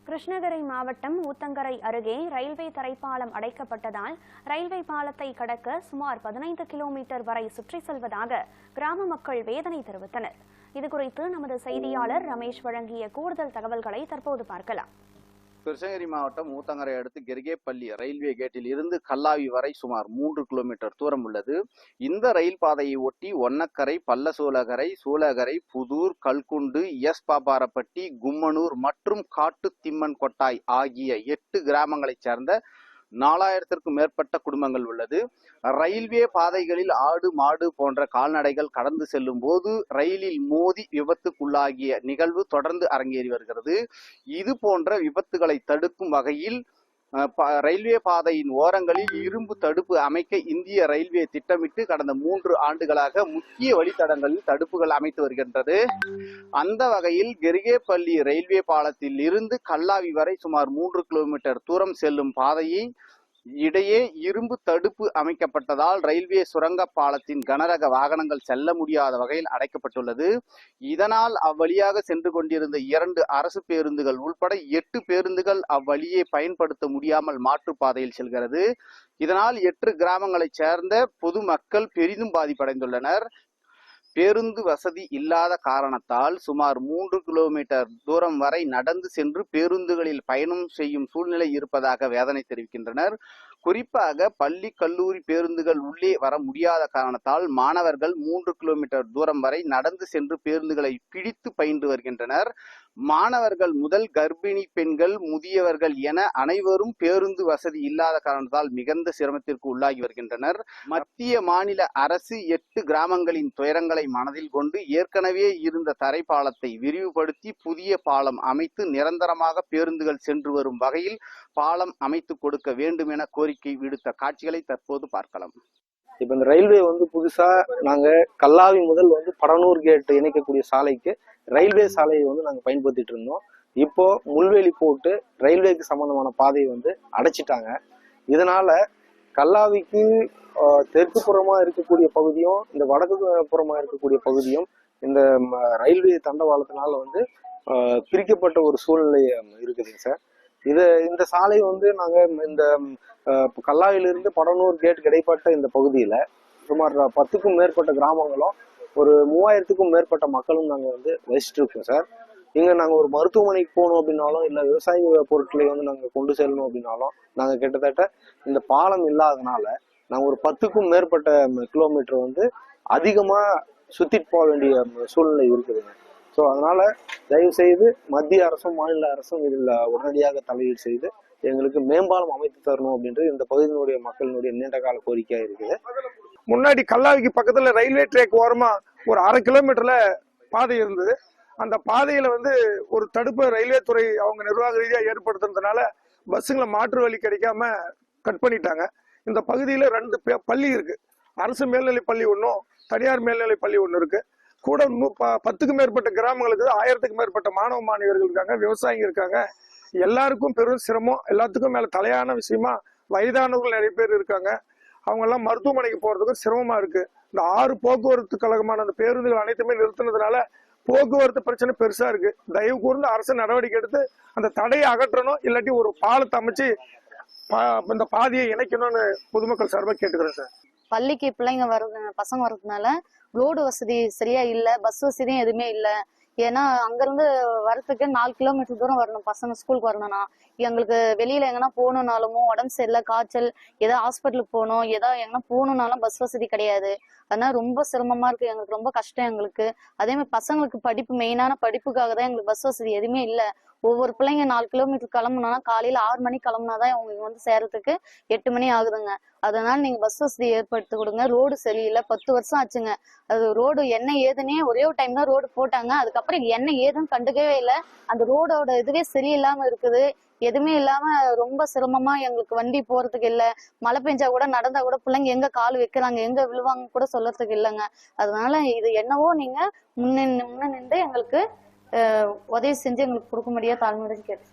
கிருஷ்ணகிரி மாவட்டம் ஊத்தங்கரை அருகே railway தரைப்பாலம் அடைக்கப்பட்டதால் railway பாலத்தை கடக்க சுமார் 15 கிலோமீட்டர் வரை சுற்றி செல்வதாக கிராம மக்கள் வேதனை தெரிவித்தனர். இதுகுறித்து நமது செய்தியாளர் ரமேஷ் வழங்கிய கூடுதல் தகவல்களை தற்போது பார்க்கலாம். கிருஷ்ணகிரி மாவட்டம் ஊத்தங்கரை அடுத்து கெரிகேப்பள்ளி ரயில்வே கேட்டில் இருந்து கல்லாவி வரை சுமார் 3 கிலோமீட்டர் தூரம் உள்ளது. இந்த ரயில் பாதையை ஒட்டி ஒன்னக்கரை, பல்லசூலகரை, சூலகரை, புதூர், கல்குண்டு, எஸ் பாப்பாரப்பட்டி, கும்மனூர் மற்றும் காட்டுத்திம்மன் கொட்டாய் ஆகிய 8 கிராமங்களைச் சேர்ந்த 4000த்திற்கும் மேற்பட்ட குடும்பங்கள் உள்ளது. ரயில்வே பாதைகளில் ஆடு, மாடு போன்ற கால்நடைகள் கடந்து செல்லும் போது ரயிலில் மோதி விபத்துக்குள்ளாகிய நிகழ்வு தொடர்ந்து அரங்கேறி வருகிறது. இது போன்ற விபத்துகளை தடுக்கும் வகையில் ரயில்வே பாதையின் ஓரங்களில் இரும்பு தடுப்பு அமைக்க இந்திய ரயில்வே திட்டமிட்டு கடந்த 3 ஆண்டுகளாக முக்கிய வழித்தடங்களில் தடுப்புகள் அமைத்து வருகின்றது. அந்த வகையில் கெரிகேப்பள்ளி ரயில்வே பாலத்தில் இருந்து கல்லாவி வரை சுமார் 3 கிலோமீட்டர் தூரம் செல்லும் பாதையை இடையே இரும்பு தடுப்பு அமைக்கப்பட்டதால் ரயில்வே சுரங்க பாலத்தின் கனரக வாகனங்கள் செல்ல முடியாத வகையில் அடைக்கப்பட்டுள்ளது. இதனால் அவ்வழியாக சென்று கொண்டிருந்த 2 அரசு பேருந்துகள் உள்பட 8 பேருந்துகள் அவ்வழியை பயன்படுத்த முடியாமல் மாற்றுப்பாதையில் செல்கிறது. இதனால் 8 கிராமங்களைச் சேர்ந்த பொதுமக்கள் பெரிதும் பாதிப்படைந்துள்ளனர். பேருந்து வசதி இல்லாத காரணத்தால் சுமார் 3 கிலோமீட்டர் தூரம் வரை நடந்து சென்று பேருந்துகளில் பயணம் செய்யும் சூழ்நிலை இருப்பதாக வேதனை தெரிவிக்கின்றனர். குறிப்பாக பள்ளி, கல்லூரி பேருந்துகள் உள்ளே வர முடியாத காரணத்தால் மாணவர்கள் 3 கிலோமீட்டர் தூரம் வரை நடந்து சென்று பேருந்துகளை பிடித்து பயின்று வருகின்றனர். மாணவர்கள் முதல் கர்ப்பிணி பெண்கள், முதியவர்கள் என அனைவரும் பேருந்து வசதி இல்லாத காரணத்தால் மிகுந்த சிரமத்திற்கு உள்ளாகி வருகின்றனர். மத்திய மாநில அரசு 8 கிராமங்களின் துயரங்களை மனதில் கொண்டு ஏற்கனவே இருந்த தரைப்பாலத்தை விரிவுபடுத்தி புதிய பாலம் அமைத்து நிரந்தரமாக பேருந்துகள் சென்று வரும் வகையில் பாலம் அமைத்து கொடுக்க வேண்டும் என கோரிக்கை விடுத்த காட்சிகளை தற்போது பார்க்கலாம். இப்ப இந்த ரயில்வே புதுசா நாங்க கல்லாவி முதல் படனூர் கேட் இணைக்கக்கூடிய சாலைக்கு ரயில்வே சாலையை நாங்க பயன்படுத்திட்டு இருந்தோம். இப்போ முள்வேலி போட்டு ரயில்வேக்கு சம்பந்தமான பாதையை அடைச்சிட்டாங்க. இதனால கல்லாவிக்கு தெற்கு புறமா இருக்கக்கூடிய பகுதியும் இந்த வடக்கு புறமா இருக்கக்கூடிய பகுதியும் இந்த ரயில்வே தண்டவாளத்தினால பிரிக்கப்பட்ட ஒரு சூழ்நிலை இருக்குதுங்க சார். இந்த சாலை நாங்க இந்த கல்லாவிலிருந்து படனூர் கேட் இடைப்பட்ட இந்த பகுதியில சுமார் 10க்கும் மேற்பட்ட கிராமங்களும் ஒரு 3000த்துக்கும் மேற்பட்ட மக்களும் நாங்க வசிச்சுட்டு இருக்கோம் சார். இங்க நாங்க ஒரு மருத்துவமனைக்கு போகணும் அப்படின்னாலும் இல்ல விவசாய பொருட்களை நாங்க கொண்டு செல்லணும் அப்படின்னாலும் நாங்க கிட்டத்தட்ட இந்த பாலம் இல்லாதனால நாங்க ஒரு 10க்கும் மேற்பட்ட கிலோமீட்டர் அதிகமா சுத்திட்டு போக வேண்டிய சூழ்நிலை இருக்குதுங்க. ஸோ அதனால தயவு செய்து மத்திய அரசும் மாநில அரசும் இதில் உடனடியாக தலையீடு செய்து எங்களுக்கு மேம்பாலம் அமைத்து தரணும் அப்படின்றது இந்த பகுதியினுடைய மக்களினுடைய நீண்ட கால கோரிக்கையா இருக்குது. முன்னாடி கல்லாவிக்கு பக்கத்துல ரயில்வே ட்ராக் ஓரமா ஒரு 1/2 கிலோமீட்டர்ல பாதை இருந்தது. அந்த பாதையில ஒரு தடுப்பு ரயில்வே துறை அவங்க நிர்வாக ரீதியா ஏற்படுத்துறதுனால பஸ்ஸுங்களை மாற்று வழி கிடைக்காம கட் பண்ணிட்டாங்க. இந்த பகுதியில 2 பள்ளி இருக்கு. அரசு மேல்நிலை பள்ளி ஒன்றும் தனியார் மேல்நிலை பள்ளி ஒன்று இருக்கு. கூட 10க்கும் மேற்பட்ட கிராமங்களுக்கு 1000த்துக்கும் மேற்பட்ட மாணவ மாணவியர்கள் இருக்காங்க, விவசாயிங்க இருக்காங்க. எல்லாருக்கும் பெரும் சிரமம். எல்லாத்துக்கும் மேல தலையான விஷயமா வயதானவர்கள் நிறைய பேர் இருக்காங்க. அவங்க எல்லாம் மருத்துவமனைக்கு போறதுக்கும் சிரமமா இருக்கு. இந்த 6 போக்குவரத்து கழகமான அந்த பேருந்துகள் அனைத்துமே நிறுத்தினதுனால போக்குவரத்து பிரச்சனை பெருசா இருக்கு. தயவு கூர்ந்து அரசு நடவடிக்கை எடுத்து அந்த தடையை அகற்றணும், இல்லாட்டி ஒரு பாலத்தை அமைச்சு இந்த பாதையை இணைக்கணும்னு பொதுமக்கள் சார்பாக கேட்டுக்கிறேன் சார். பள்ளிக்கு பிள்ளைங்க பசங்க வர்றதுனால ரோடு வசதி சரியா இல்ல, பஸ் வசதியும் எதுவுமே இல்ல. ஏன்னா அங்கிருந்து வரத்துக்கு 4 கிலோமீட்டர் தூரம் வரணும். பசங்க ஸ்கூலுக்கு வரணும்னா எங்களுக்கு வெளியில எங்கன்னா போகணும்னாலும் உடம்பு சரியில்லை, காய்ச்சல், ஏதாவது ஹாஸ்பிட்டலுக்கு போகணும், ஏதாவது எங்கன்னா போகணும்னாலும் பஸ் வசதி கிடையாது. அதனால ரொம்ப சிரமமா இருக்கு எங்களுக்கு, ரொம்ப கஷ்டம் எங்களுக்கு. அதே மாதிரி பசங்களுக்கு படிப்பு, மெயினான படிப்புக்காக தான் எங்களுக்கு பஸ் வசதி எதுவுமே இல்லை. ஒவ்வொரு பிள்ளைங்க 4 கிலோமீட்டர் கிளம்புனா காலையில 6 மணிக்கு கிளம்புனாதான் அவங்க சேர்றதுக்கு 8 மணி ஆகுதுங்க. அதனால நீங்க பஸ் வசதி ஏற்படுத்தி கொடுங்க. ரோடு சரியில்லை, 10 வருஷம் ஆச்சுங்க. அது ரோடு என்ன ஏதுன்னே ஒரே ஒரு டைம் தான் ரோடு போட்டாங்க. அதுக்கப்புறம் என்ன ஏதுன்னு கண்டுக்கவே இல்லை. அந்த ரோடோட இதுவே சரியில்லாம இருக்குது. எதுவுமே இல்லாம ரொம்ப சிரமமா எங்களுக்கு வண்டி போறதுக்கு இல்ல. மழை பெஞ்சா கூட நடந்தா கூட பிள்ளைங்க எங்க கால் வைக்கிறாங்க, எங்க விழுவாங்க கூட சொல்றதுக்கு இல்லைங்க. அதனால இது என்னவோ நீங்க முன்ன நின்று எங்களுக்கு உதவி செஞ்சு எங்களுக்கு கொடுக்க முடியாது தாழ்மையுடன் கேட்டு